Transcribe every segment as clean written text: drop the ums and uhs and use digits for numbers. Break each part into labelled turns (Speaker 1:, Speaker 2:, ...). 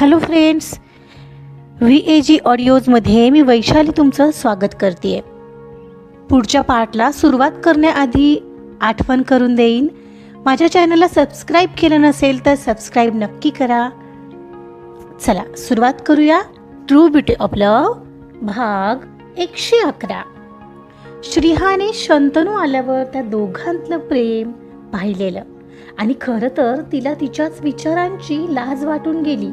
Speaker 1: Hello friends, VAG ऑडिओजमध्ये मी वैशाली तुमचं स्वागत करते आहे. पुढच्या पार्टला सुरुवात करण्याआधी आठवण करून देईन, माझ्या चॅनलला सबस्क्राईब केलं नसेल तर सबस्क्राईब नक्की करा. चला सुरुवात करूया. ट्रू ब्युटी ऑफ लव्ह भाग 111. श्रीहाने शंतनू आल्यावर त्या दोघांतलं प्रेम पाहिलेलं आणि खरं तर तिला तिच्याच विचारांची लाज वाटून गेली.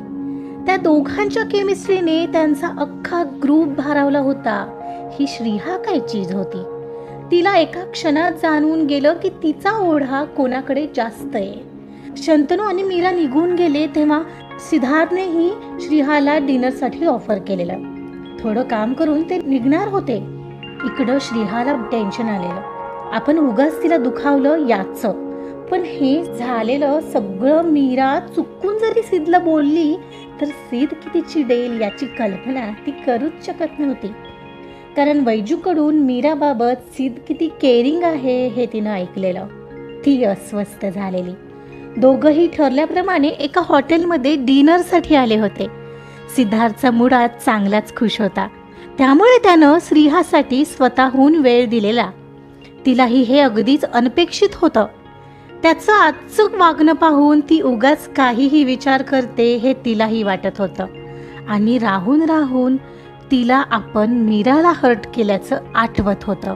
Speaker 1: त्या दोघांच्या केमिस्ट्रीने त्यांचा अख्खा ग्रुप भारावला होता. ही श्रीहा काय चीज होती. तिला एका क्षणात जाणून गेलं की तिचा ओढा कोणाकडे जास्त आहे. शंतनू आणि मीरा निघून गेले तेव्हा सिद्धार्थनेही श्रीहाला डिनरसाठी ऑफर केलेलं. थोडं काम करून ते निघणार होते. इकडं श्रीहाला टेन्शन आलेलं. आपण उगाच तिला दुखावलं याचं. पण हे झालेलं सगळं मीरा चुकून जरी सिद्धला बोलली तर सिद्ध किती चिडेल याची कल्पना ती करूच शकत नव्हती. कारण वैजूकडून मीराबाबत सिद्ध किती केअरिंग आहे हे तिनं ऐकलेलं. ती अस्वस्थ झालेली. दोघंही ठरल्याप्रमाणे एका हॉटेलमध्ये डिनरसाठी आले होते. सिद्धार्थचा मूड आज चांगलाच खुश होता, त्यामुळे त्यानं श्रीहासाठी स्वतःहून वेळ दिलेला. तिलाही हे अगदीच अनपेक्षित होतं. त्याचं आजचं वागणं पाहून ती उगाच काहीही विचार करते हे तिलाही वाटत होतं. आणि राहून राहून तिला आपण मीराला हर्ट केल्याचं आठवत होतं.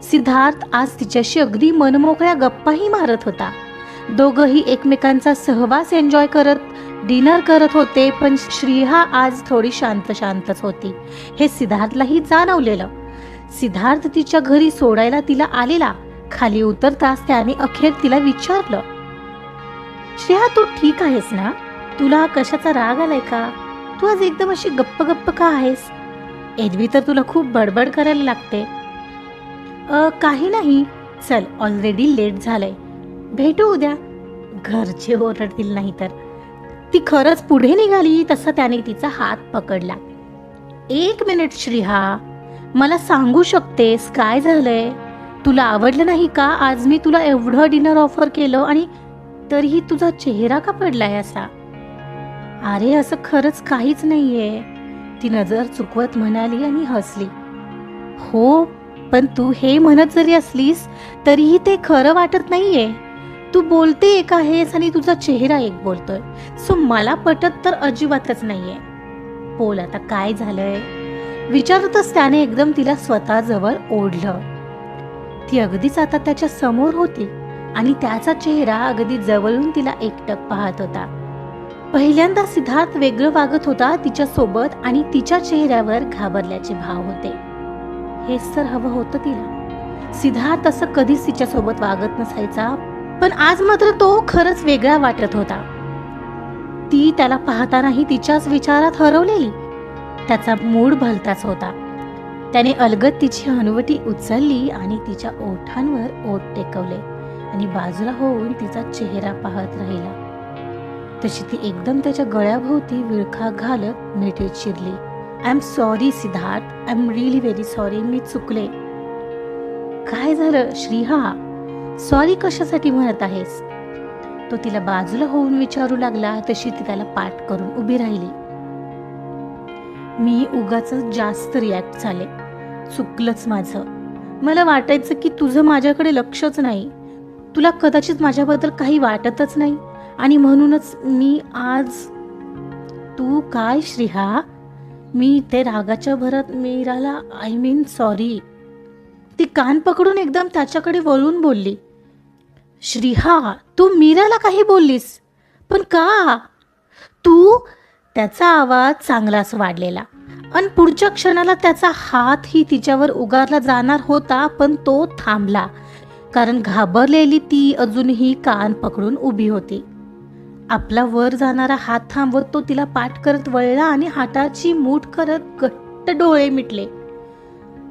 Speaker 1: सिद्धार्थ आज तिच्याशी अगदी मनमोकळ्या गप्पाही मारत होता. दोघंही एकमेकांचा सहवास एन्जॉय करत डिनर करत होते. पण श्रीहा आज थोडी शांतच होती हे सिद्धार्थलाही जाणवलेलं. सिद्धार्थ तिच्या घरी सोडायला तिला आलेला. खाली उतरताच त्याने अखेर तिला विचारलं, श्रेया तू ठीक आहेस ना? तुला कशाचा राग आलाय का? तू आज एकदम अशी गप्प का आहेस? एरवी तर तुला खूप बडबड करायला लागते. काही नाही, चल ऑलरेडी लेट झालंय, भेटू उद्या. घरचे ओरडतील नाही तर. ती खरंच पुढे निघाली तसा त्याने तिचा हात पकडला. 1 मिनिट श्रीहा, मला सांगू शकतेस काय झालंय? तुला आवडलं नाही का आज मी तुला एवढं डिनर ऑफर केलं आणि तरीही तुझा चेहरा का पडलाय असा? अरे असं खरंच काहीच नाहीये, ती नजर चुकवत म्हणाली आणि हसली. हो, पण तू हे म्हणत जरी असलीस तरीही ते खरं वाटत नाहीये. तू बोलते एक आहेस आणि तुझा चेहरा एक बोलतोय. सो मला पटत तर अजिबातच नाहीये. बोल आता काय झालंय? विचारतच त्याने एकदम तिला स्वतः जवळ ओढलं. ती अगदीच आता त्याच्या समोर होती आणि त्याचा चेहरा अगदी जवळून तिला एकटक पाहत होता. पहिल्यांदा सिद्धार्थ वेगळं वागत होता तिच्या सोबत आणि तिच्या चेहऱ्यावर घाबरल्याचे भाव होते. हेच तर हवं होतं तिला. सिद्धार्थ असं कधीच तिच्या सोबत वागत नसायचा, पण आज मात्र तो खरंच वेगळा वाटत होता. ती त्याला पाहतानाही तिच्याच विचारात हरवलेली. त्याचा मूड भलताच होता. त्याने अलगद तिची हनुवटी उचलली आणि तिच्या ओठांवर ओठ टेकवले आणि बाजूला होऊन तिचा चेहरा पाहत राहिला. तशी ती एकदम त्याच्या गळ्याभोवती विळखा घालत मिठीत शिरली. I am sorry Siddharth, I am really very sorry, मी चुकले. काय झालं श्रीहा? सॉरी कशासाठी म्हणत आहेस? तो तिला बाजूला होऊन विचारू लागला. तशी ती त्याला पाठ करून उभी राहिली. मी उगाच जास्त रिॲक्ट झाले, चुकलंच माझं. मला वाटायचं की तुझं माझ्याकडे लक्षच नाही, तुला कदाचित माझ्याबद्दल काही वाटतच नाही आणि म्हणूनच मी आज. तू काय श्रीहा? मी ते रागाच्या भरात मीराला आय मीन सॉरी. ती कान पकडून एकदम त्याच्याकडे वळून बोलली. श्रीहा तू मीराला काही बोललीस? पण का? तू? त्याचा आवाज चांगलाच वाढलेला आणि पुढच्या क्षणाला त्याचा हातही तिच्यावर उगारला जाणार होता, पण तो थांबला. कारण घाबरलेली ती अजूनही कान पकडून उभी होती. आपला वर जाणारा हात थांबवत तो तिला पाठ करत वळला आणि हाताची मूठ करत घट्ट डोळे मिटले.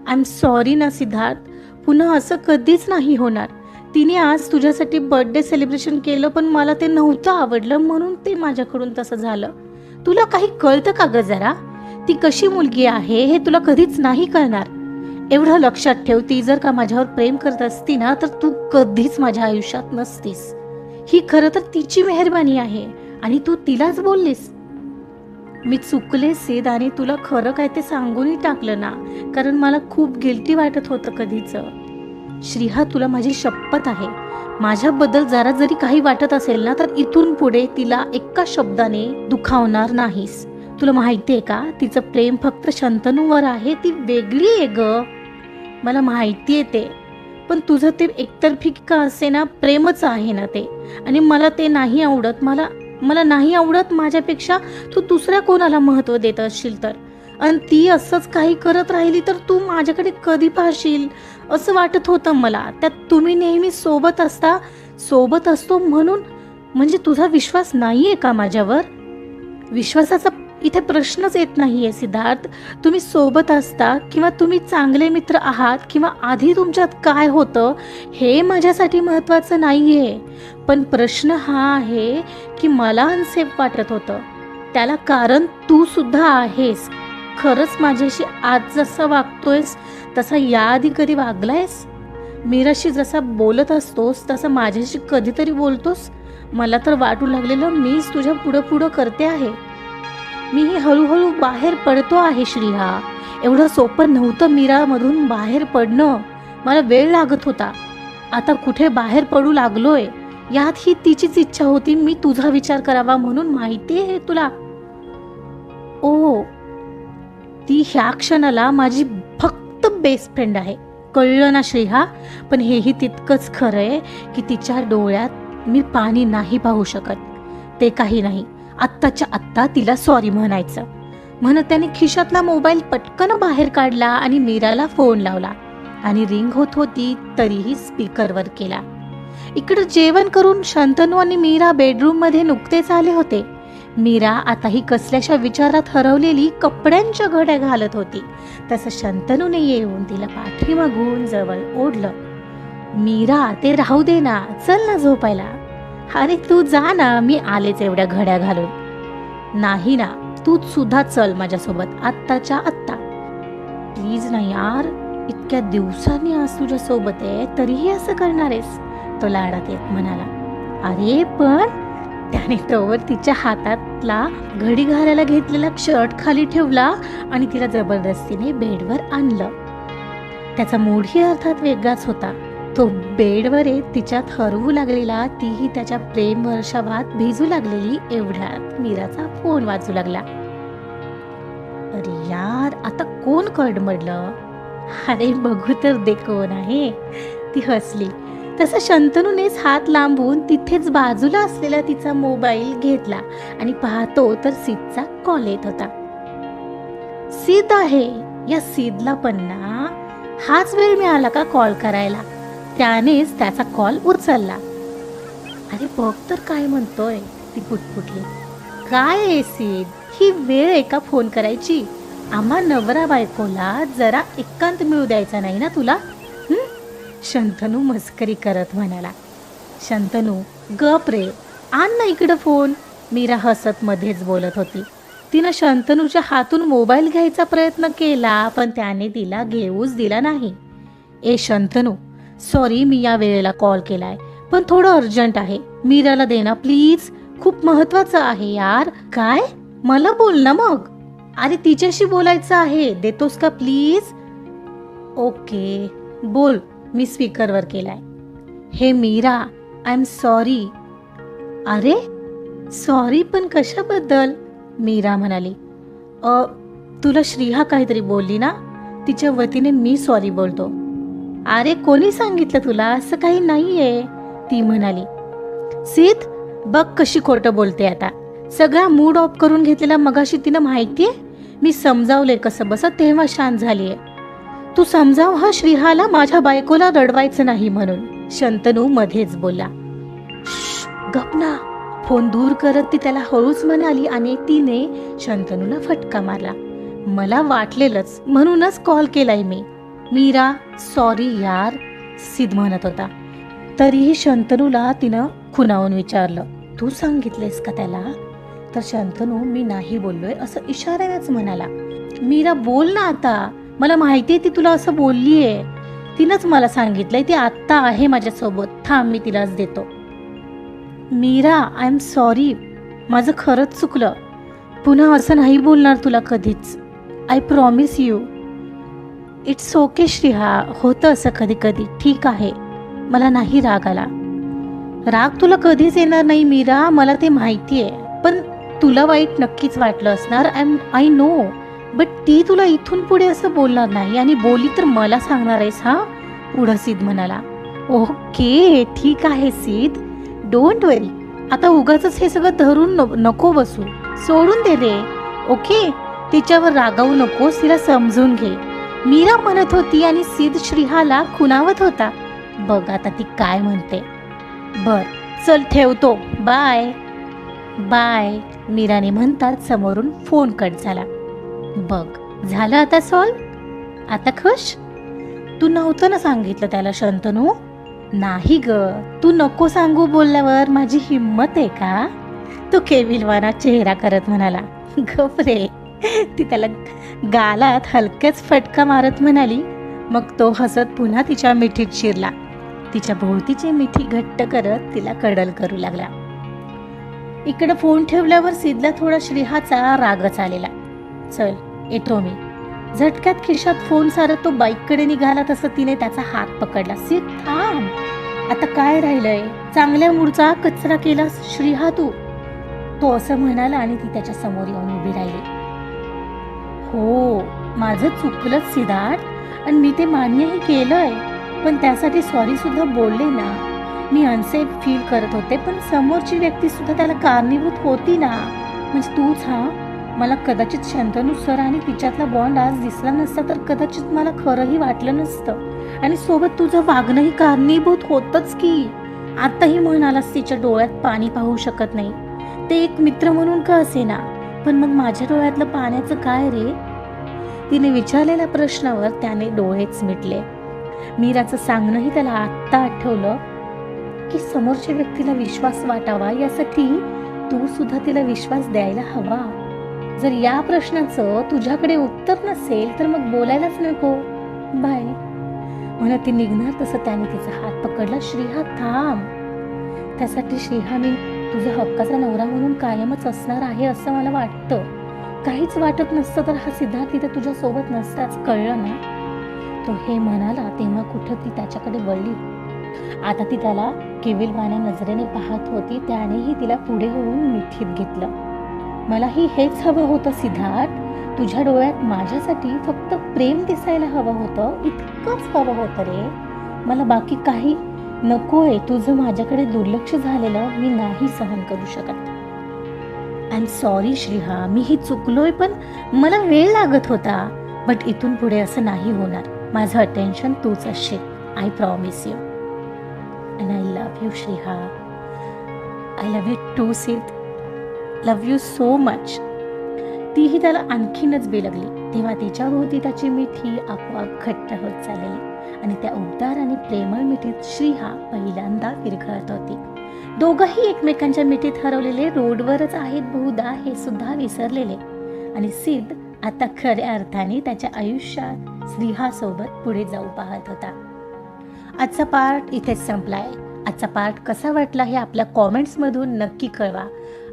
Speaker 1: आय एम सॉरी ना सिद्धार्थ, पुन्हा असं कधीच नाही होणार. तिने आज तुझ्यासाठी बर्थडे सेलिब्रेशन केलं, पण मला ते नव्हतं आवडलं म्हणून ते माझ्याकडून तसं झालं. तुला काही कळतं का ग जरा? ती कशी मुलगी आहे हे तुला कधीच नाही कळणार. एवढं लक्षात ठेव, ती जर का माझ्यावर प्रेम करत असती ना तर तू कधीच माझ्या आयुष्यात नसतीस. ही खरं तर तिची मेहरबानी आहे आणि तू तिलाच बोललीस. मी चुकले सिद आणि तुला खरं काय ते सांगूनही टाकलं ना, कारण मला खूप गिल्टी वाटत होतं कधीचं. श्रीहा, तुला माझी शपथ आहे, माझ्याबद्दल जरा जरी काही वाटत असेल ना तर इथून पुढे तिला एका शब्दाने दुखावणार नाहीस. तुला माहिती आहे का, तिचं प्रेम फक्त शंतनूवर आहे, ती वेगळी आहे ग. मला माहिती आहे ते, पण तुझं ते एकतर्फी का असे ना प्रेमच आहे ना ते, आणि मला ते नाही आवडत. मला नाही आवडत. माझ्यापेक्षा तू दुसऱ्या कोणाला महत्त्व देत असशील तर, आणि ती असंच काही करत राहिली तर तू माझ्याकडे कधी पाहशील असं वाटत होतं मला. त्यात तुम्ही नेहमी सोबत असतो म्हणून. म्हणजे तुझा विश्वास नाहीये का माझ्यावर? विश्वासाचा इथे प्रश्नच येत नाहीये सिद्धार्थ. तुम्ही सोबत असता किंवा तुम्ही चांगले मित्र आहात किंवा आधी तुमच्यात काय होतं हे माझ्यासाठी महत्त्वाचं नाहीये, पण प्रश्न हा आहे की मला अनसेफ वाटत होतं. त्याला कारण तू सुद्धा आहेस. खरंच माझ्याशी आज जसा वागतोयस तसा याआधी कधी वागलायस? मीराशी जसा बोलत असतोस तसं माझ्याशी कधीतरी बोलतोस? मला तर वाटू लागलेलं मीच तुझ्या पुढं करते आहे. मीही हळूहळू बाहेर पडतो आहे श्रीहा. एवढं सोपं नव्हतं मीरामधून बाहेर पडणं. मला वेळ लागत होता. आता कुठे बाहेर पडू लागलोय. यात ही तिचीच इच्छा होती मी तुझा विचार करावा म्हणून. माहिती आहे तुला? ओ, ती ह्या क्षणाला माझी फक्त बेस्ट फ्रेंड आहे, कळलं ना श्रेहा? पण हेही तितकंच खरं आहे की तिच्या डोळ्यात मी पाणी नाही पाहू शकत. ते काही नाही, आत्ताच्या आत्ता तिला सॉरी म्हणायचं. म्हणत त्याने खिशातला मोबाईल पटकन बाहेर काढला आणि मीराला फोन लावला, आणि रिंग होत होती तरीही स्पीकरवर केला. इकडे जेवण करून शंतनू आणि मीरा बेडरूम मध्ये नुकतेच आले होते. मीरा आताही कसल्याशा विचारात हरवलेली कपड्यांच्या घड्या घालत होती. तसं शंतनूने येऊन तिला पाठीमागून जवळ ओढलं. मीरा, ते राहू दे ना, चल ना झोपायला. अरे तू जा ना, मी आलेच एवढ्या घड्या घालून. नाही ना, तूच सुद्धा चल माझ्यासोबत आत्ताच्या आत्ता. प्लीज ना यार, इतक्या दिवसांनी आज तुझ्या सोबत आहे तरीही असं करणार आहेस? तो लाडात येत म्हणाला. अरे पण, त्याने तोवर तिच्या हातातला घडी घालायला घेतलेला शर्ट खाली ठेवला आणि तिला जबरदस्तीने बेडवर आणलं. त्याचा मूडही अर्थात वेगळाच होता. तो बेडवर तिच्यात हरवू लागलेला, तीही त्याच्या प्रेम वर्षावात भिजू लागलेली. एवढ्यात मीराचा फोन वाजू लागला. अरे यार, आता कोण कडमडलं? अरे बघू तर दे कोण आहे. ती हसली. तसं शंतनूनेच हात लांबून तिथेच बाजूला असलेला तिचा मोबाईल घेतला आणि पाहतो तर सिदचा कॉल येत होता. सिद आहे. या सिदला पण ना हाच वेळ मिळाला का कॉल करायला? त्यानेच त्याचा कॉल उचलला. अरे बघ तर काय म्हणतोय, ती पुटपुटली. काय आहे सिद, ही वेळ आहे का फोन करायची? आम्हा नवरा बायकोला जरा एकांत मिळू द्यायचा नाही ना तुला? शंतनू मस्करी करत म्हणाला. शंतनू, गप रे, आण ना इकडं फोन. मीरा हसत मध्येच बोलत होती. तिनं शंतनूच्या हातून मोबाईल घ्यायचा प्रयत्न केला, पण त्याने तिला घेऊच दिला नाही. ए शंतनू, सॉरी मी या वेळेला कॉल केलाय, पण थोडं अर्जंट आहे. मीराला दे ना प्लीज, खूप महत्वाचं आहे यार. काय? मला बोल ना मग. अरे तिच्याशी बोलायचं आहे, देतोस का प्लीज? ओके बोल, मी स्पीकरवर केलाय. हे मीरा, आय एम सॉरी. अरे सॉरी पण कशाबद्दल? मीरा म्हणाली. तुला श्रीहा काहीतरी बोलली ना, तिच्या वतीने मी सॉरी बोलतो. अरे कोणी सांगितलं तुला? असं काही नाहीये, ती म्हणाली. सिद, बघ कशी खोटं बोलते आता. सगळा मूड ऑफ करून घेतलेला मगाशी तिनं माहितीये. मी समजावले कसं बस, तेव्हा शांत झालीये. तू समजाव हा श्रीहाला, माझ्या बायकोला रडवायचं नाही म्हणून. शंतनू मध्येच बोलला. गप ना. फोन दूर करत ती त्याला हळूच म्हणाली आणि तिने शंतनूला फटका मारला. मला वाटलेलंच, म्हणूनच कॉल केलाय मी. मीरा सॉरी यार, सिद म्हणत होता. तरीही शंतनूला तिनं खुणावून विचारलं, तू सांगितलेस का त्याला? तर शंतनू मी नाही बोललोय असं इशाऱ्यानेच म्हणाला. मीरा बोल ना आता, मला माहितीये ती तुला असं बोललीये. तिनंच मला सांगितलंय, ती आत्ता आहे माझ्यासोबत. थांब मी तिलाच देतो. मीरा, आय एम सॉरी, माझं खरंच चुकलं. पुन्हा असं नाही बोलणार तुला कधीच. I promise you. It's okay Shriha, होतं असं कधी कधी. ठीक आहे, मला नाही राग आला. राग तुला कधीच येणार नाही मीरा, मला ते माहिती आहे. पण तुला वाईट नक्कीच वाटलं असणार, आय नो. बट ती तुला इथून पुढे असं बोलणार नाही, आणि बोली तर मला सांगणार आहेस हा, पुढं सिद्ध म्हणाला. ओके ठीक आहे सिद्ध, डोंट वरी. आता उगाच हे सगळं धरून नको बसू, सोडून दे रे. ओके, तिच्यावर रागावू नकोस, तिला समजून घे. मीरा म्हणत होती आणि सिद्ध श्रीहाला खुणावत होता. बघ आता ती काय म्हणते. बर चल ठेवतो, बाय बाय, मीराने म्हणतात समोरून फोन कट झाला. बघ झालं आता सॉल्व, आता खुश. तू नव्हतं ना सांगितलं त्याला शंतनू. नाही ग, तू नको सांगू बोलल्यावर माझी हिम्मत आहे का. तो केविलवाना चेहरा करत म्हणाला. गप रे. ती त्याला गालात हलकेच फटका मारत म्हणाली. मग तो हसत पुन्हा तिच्या मिठीत शिरला. तिच्या भोवतीची मिठी घट्ट करत तिला कडल करू लागला. इकडे फोन ठेवल्यावर सिद्धला थोडा श्रीहाचा रागच आलेला. चल येतो मी. झटक्यात खिशात फोन सारत तो बाईककडे निघाला तसं तिने त्याचा हात पकडला. सिद्ध थांब, आता काय राहिलंय. चांगल्या मूडचा कचरा केलास श्रीहा तू, तो असं म्हणाला आणि ती त्याच्या समोर येऊन उभी राहिली. हो माझं चुकलंच सिद्धार्थ, आणि मी ते मान्यही केलंय. पण त्यासाठी सॉरी सुद्धा बोलले ना. मी अनसेफ फील करत होते, पण समोरची व्यक्ती सुद्धा त्याला कारणीभूत होती ना. म्हणजे तूच. हा, मला कदाचित शंतनू सर आणि तिच्यातला बॉन्ड आज दिसला नसता तर कदाचित मला खरंही वाटलं नसतं, आणि सोबत तुझं वागणंही कारणीभूत होतच की. आताही म्हणालास तिच्या डोळ्यात पाणी पाहू शकत नाही, ते एक मित्र म्हणून का असेना. पण मग माझ्या डोळ्यातलं पाण्याचं काय रे. तिने विचारलेल्या प्रश्नावर त्याने डोळेच मिटले. मीराचं सांगणंही त्याला आत्ता आठवलं की समोरच्या व्यक्तीला विश्वास वाटावा यासाठी तू सुद्धा तिला विश्वास द्यायला हवा. जर या प्रश्नाचं तुझ्याकडे उत्तर नसेल तर मग बोलायलाच नको. बाय म्हणत ती निघणार तसं त्याने तिचा हात पकडला. श्रीहा थांब. त्यासाठी श्रीहा मी तुझा हक्काचा नवरा म्हणून कायमच असणार आहे असं मला वाटतं. काहीच वाटत नसतं तर हा सिद्धार्थ तिथे तुझ्या सोबत नसताच, कळलं ना. तो हे म्हणाला तेव्हा कुठं ती त्याच्याकडे वळली. आता ती त्याला केविलवाण्या नजरेने पाहत होती. त्यानेही तिला पुढे होऊन मिठीत घेतलं. मलाही हेच हवं होतं सिद्धार्थ. तुझ्या डोळ्यात माझ्यासाठी फक्त प्रेम दिसायला हवं होतं, इतकंच हवं होतं रे. मला बाकी काही नकोय. तुझं माझ्याकडे दुर्लक्ष झालेलं मी नाही सहन करू शकत. आय एम सॉरी श्रीहा, मीही चुकलोय, पण मला वेळ लागत होता. बट इथून पुढे असं नाही होणार. माझं अटेन्शन तूच असशील. I promise you. And I love you Shriha. I love you too Siddh. Love you so much. तीही त्याला आणखीनच बेलगली. तेव्हा तिच्या भोवती त्याची मिठी आपोआप घट्ट होत चालली आणि त्या उबदार आणि प्रेमळ मिठीत श्रीहा पहिल्यांदा विरघळत होती. दोघंही एकमेकांच्या मिठीत हरवलेले, रोडवरच आहेत बहुधा हे सुद्धा विसरलेले. आणि सिद्ध आता खऱ्या अर्थाने त्याच्या आयुष्यात श्रीहासोबत पुढे जाऊ पाहत होता. आजचा पार्ट इथेच संपलाय. आजचा पार्ट कसा वाटला हे आपल्या कॉमेंट्समधून नक्की कळवा.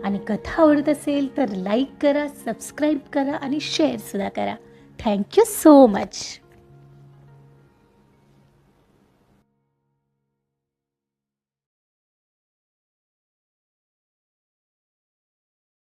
Speaker 1: आणि कथा आवडत असेल तर लाईक करा, सबस्क्राईब करा आणि शेअर सुद्धा करा. Thank you so much.